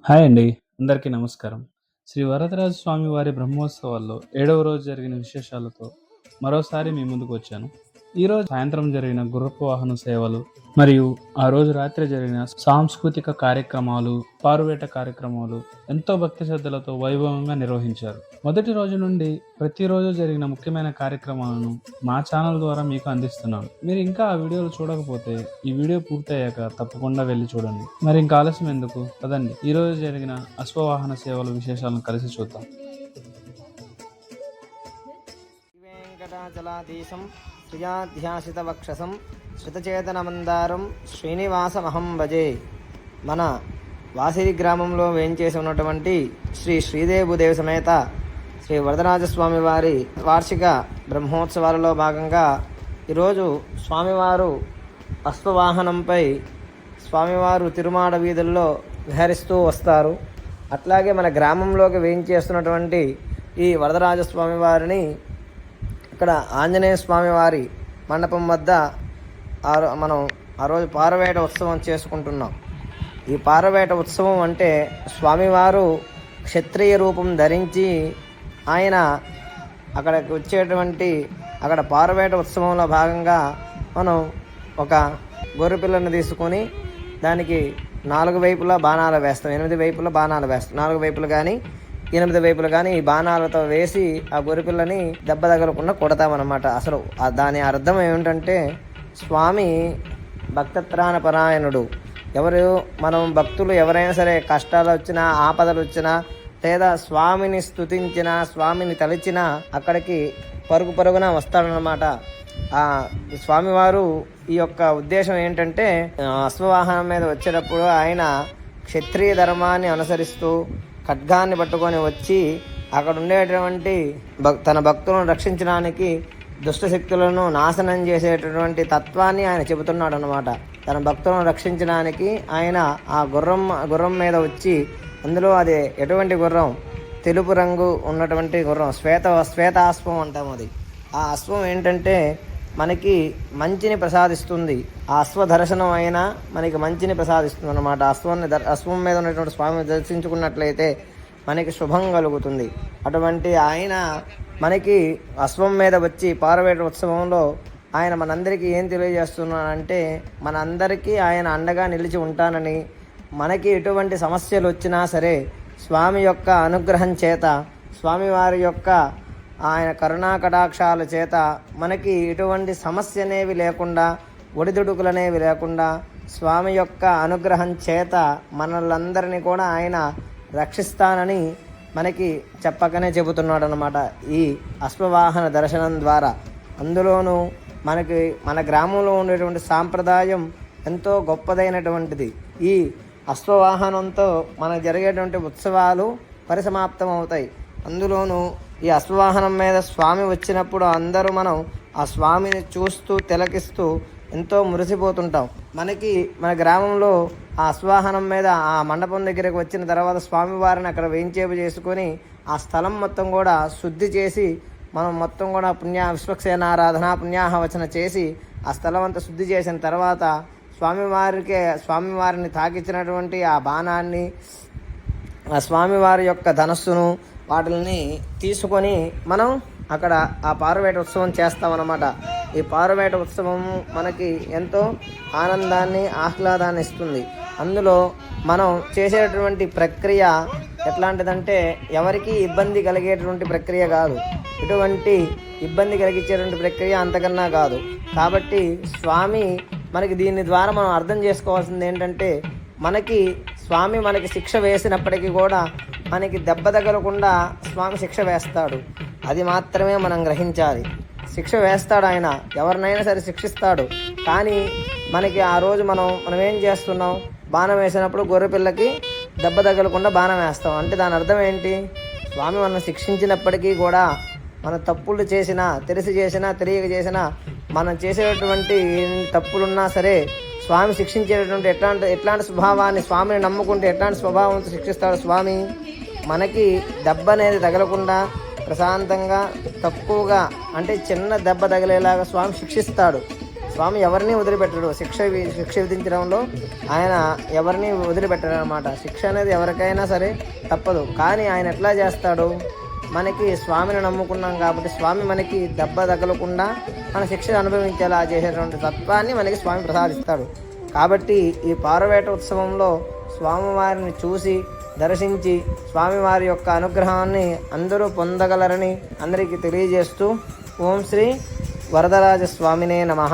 Hi అండి. అందరికీ నమస్కారం. శ్రీ వరదరాజ స్వామి వారి బ్రహ్మోత్సవాల్లో 7వ రోజు జరిగిన విశేషాలతో మరోసారి మీ ముందుకు వచ్చాను. ఈరోజు సాయంత్రం జరిగిన గుర్రపు వాహన సేవలు మరియు ఆ రోజు రాత్రి జరిగిన సాంస్కృతిక కార్యక్రమాలు, పారువేట కార్యక్రమాలు ఎంతో భక్తి శ్రద్ధలతో వైభవంగా నిర్వహించారు. మొదటి రోజు నుండి ప్రతిరోజు జరిగిన ముఖ్యమైన కార్యక్రమాలను మా ఛానల్ ద్వారా మీకు అందిస్తున్నాను. మీరు ఇంకా ఆ వీడియోలు చూడకపోతే ఈ వీడియో పూర్తయ్యాక తప్పకుండా వెళ్ళి చూడండి. మరి ఇంకా ఆలస్యం ఎందుకు, పదండి ఈ రోజు జరిగిన అశ్వవాహన సేవల విశేషాలను కలిసి చూద్దాం. వెంకటాచలాధీశం శ్రియాధ్యాసితవక్షసం శ్రుతచేతనమందారం శ్రీనివాసమహం భజే. మన వాసిరి గ్రామంలో వేంచేసి ఉన్నటువంటి శ్రీ శ్రీదేవుదేవి సమేత శ్రీ వరదరాజస్వామి వారి వార్షిక బ్రహ్మోత్సవాలలో భాగంగా ఈరోజు స్వామివారు అశ్వవాహనంపై స్వామివారు తిరుమాడ వీధుల్లో విహరిస్తూ వస్తారు. అట్లాగే మన గ్రామంలోకి వేయించేస్తున్నటువంటి ఈ వరదరాజస్వామి వారిని ఇక్కడ ఆంజనేయ స్వామి వారి మండపం వద్ద మనం ఆ రోజు పారవేట ఉత్సవం చేసుకుంటున్నాం. ఈ పారవేట ఉత్సవం అంటే స్వామివారు క్షత్రియ రూపం ధరించి ఆయన అక్కడికి వచ్చేటువంటి అక్కడ పారవేట ఉత్సవంలో భాగంగా మనం ఒక గొర్రెపిల్లను తీసుకొని దానికి 4 వైపులా బాణాలు వేస్తాం. 8 వైపులా బాణాలు వేస్తాం. 4 వైపులు కానీ 8 వైపులు కానీ ఈ బాణాలతో వేసి ఆ గొర్రెపిల్లని దెబ్బ తగలకుండా కొడతామన్నమాట. అసలు దాని అర్థం ఏమిటంటే స్వామి భక్తత్రాణ పరాయణుడు. మనం భక్తులు ఎవరైనా సరే కష్టాలు వచ్చినా ఆపదలు వచ్చినా లేదా స్వామిని స్తుతించినా స్వామిని తలిచినా అక్కడికి పరుగున వస్తాడనమాట. స్వామివారు ఈ యొక్క ఉద్దేశం ఏంటంటే అశ్వవాహనం మీద వచ్చేటప్పుడు ఆయన క్షత్రియ ధర్మాన్ని అనుసరిస్తూ ఖడ్గాన్ని పట్టుకొని వచ్చి అక్కడ ఉండేటువంటి తన భక్తులను రక్షించడానికి దుష్టశక్తులను నాశనం చేసేటటువంటి తత్వాన్ని ఆయన చెబుతున్నాడు అనమాట. తన భక్తులను రక్షించడానికి ఆయన ఆ గుర్రం మీద వచ్చి, అందులో అది ఎటువంటి గుర్రం, తెలుపు రంగు ఉన్నటువంటి గుర్రం, శ్వేతాశ్వం అంటాం. అది ఆ అశ్వం ఏంటంటే మనకి మంచిని ప్రసాదిస్తుంది. ఆ అశ్వ దర్శనం అయినా మనకి మంచిని ప్రసాదిస్తుంది అనమాట. అశ్వం మీద ఉన్నటువంటి స్వామిని దర్శించుకున్నట్లయితే మనకి శుభం కలుగుతుంది. అటువంటి ఆయన మనకి అశ్వం మీద వచ్చి పారవేట ఉత్సవంలో ఆయన మనందరికీ ఏం తెలియజేస్తున్నాడంటే మనందరికీ ఆయన అండగా నిలిచి ఉంటానని, మనకి ఎటువంటి సమస్యలు వచ్చినా సరే స్వామి యొక్క అనుగ్రహం చేత, స్వామివారి యొక్క ఆయన కరుణా కటాక్షాల చేత మనకి ఎటువంటి సమస్య అనేవి లేకుండా, ఒడిదుడుకులనేవి లేకుండా స్వామి యొక్క అనుగ్రహం చేత మనలందరినీ కూడా ఆయన రక్షిస్తానని మనకి చెప్పకనే చెబుతున్నాడు అనమాట ఈ అశ్వవాహన దర్శనం ద్వారా. అందులోనూ మన గ్రామంలో ఉండేటువంటి సాంప్రదాయం ఎంతో గొప్పదైనటువంటిది. ఈ అశ్వవాహనంతో మనకు జరిగేటువంటి ఉత్సవాలు పరిసమాప్తం అవుతాయి. అందులోనూ ఈ అశ్వవాహనం మీద స్వామి వచ్చినప్పుడు అందరూ మనం ఆ స్వామిని చూస్తూ తిలకిస్తూ ఎంతో మురిసిపోతుంటాం. మన గ్రామంలో ఆ అశ్వవాహనం మీద ఆ మండపం దగ్గరికి వచ్చిన తర్వాత స్వామివారిని అక్కడ వేయించేపు చేసుకొని ఆ స్థలం మొత్తం కూడా శుద్ధి చేసి మనం మొత్తం కూడా విశ్వక్సేనారాధన పుణ్యాహవచన చేసి ఆ స్థలం అంతా శుద్ధి చేసిన తర్వాత స్వామివారిని తాకిచ్చినటువంటి ఆ బాణాన్ని, ఆ స్వామివారి యొక్క ధనస్సును వాటిని తీసుకొని మనం అక్కడ ఆ పారువేట ఉత్సవం చేస్తామన్నమాట. ఈ పారువేట ఉత్సవం మనకి ఎంతో ఆనందాన్ని ఆహ్లాదాన్ని ఇస్తుంది. అందులో మనం చేసేటటువంటి ప్రక్రియ ఎట్లాంటిదంటే ఎవరికి ఇబ్బంది కలిగేటువంటి ప్రక్రియ కాదు, ఎటువంటి ఇబ్బంది కలిగించేటువంటి ప్రక్రియ అంతకన్నా కాదు. కాబట్టి స్వామి మనకి దీని ద్వారా మనం అర్థం చేసుకోవాల్సింది ఏంటంటే స్వామి మనకి శిక్ష వేసినప్పటికీ కూడా మనకి దెబ్బ తగలకుండా స్వామి శిక్ష వేస్తాడు. అది మాత్రమే మనం గ్రహించాలి. శిక్ష వేస్తాడు ఆయన, ఎవరినైనా సరే శిక్షిస్తాడు. కానీ మనకి ఆ రోజు మనం ఏం చేస్తున్నాం, బాణం వేసినప్పుడు గొర్రెపిల్లకి దెబ్బ తగలకుండా బాణం వేస్తాం. అంటే దాని అర్థం ఏంటి, స్వామి మనం శిక్షించినప్పటికీ కూడా మన తప్పులు చేసినా, తెలిసి చేసినా తెలియక చేసినా, మనం చేసేటటువంటి తప్పులున్నా సరే స్వామి శిక్షించేటటువంటి ఎట్లాంటి స్వభావాన్ని, స్వామిని నమ్ముకుంటే ఎట్లాంటి స్వభావంతో శిక్షిస్తాడు స్వామి. మనకి దెబ్బ అనేది తగలకుండా ప్రశాంతంగా తక్కువగా అంటే చిన్న దెబ్బ తగిలేలాగా స్వామి శిక్షిస్తాడు. స్వామి ఎవరిని వదిలిపెట్టడు. శిక్ష విధించడంలో ఆయన ఎవరిని వదిలిపెట్టడు అనమాట. శిక్ష అనేది ఎవరికైనా సరే తప్పదు. కానీ ఆయన ఎట్లా చేస్తాడు, మనకి స్వామిని నమ్ముకున్నాం కాబట్టి స్వామి మనకి దెబ్బ తగలకుండా మన శిక్ష అనుభవించేలా చేసేటువంటి తత్వాన్ని మనకి స్వామి ప్రసాదిస్తాడు. కాబట్టి ఈ పారువేట ఉత్సవంలో స్వామివారిని చూసి దర్శించి స్వామివారి యొక్క అనుగ్రహాన్ని అందరూ పొందగలరని అందరికీ తెలియజేస్తూ ఓం శ్రీ వరదరాజ స్వామినే నమః.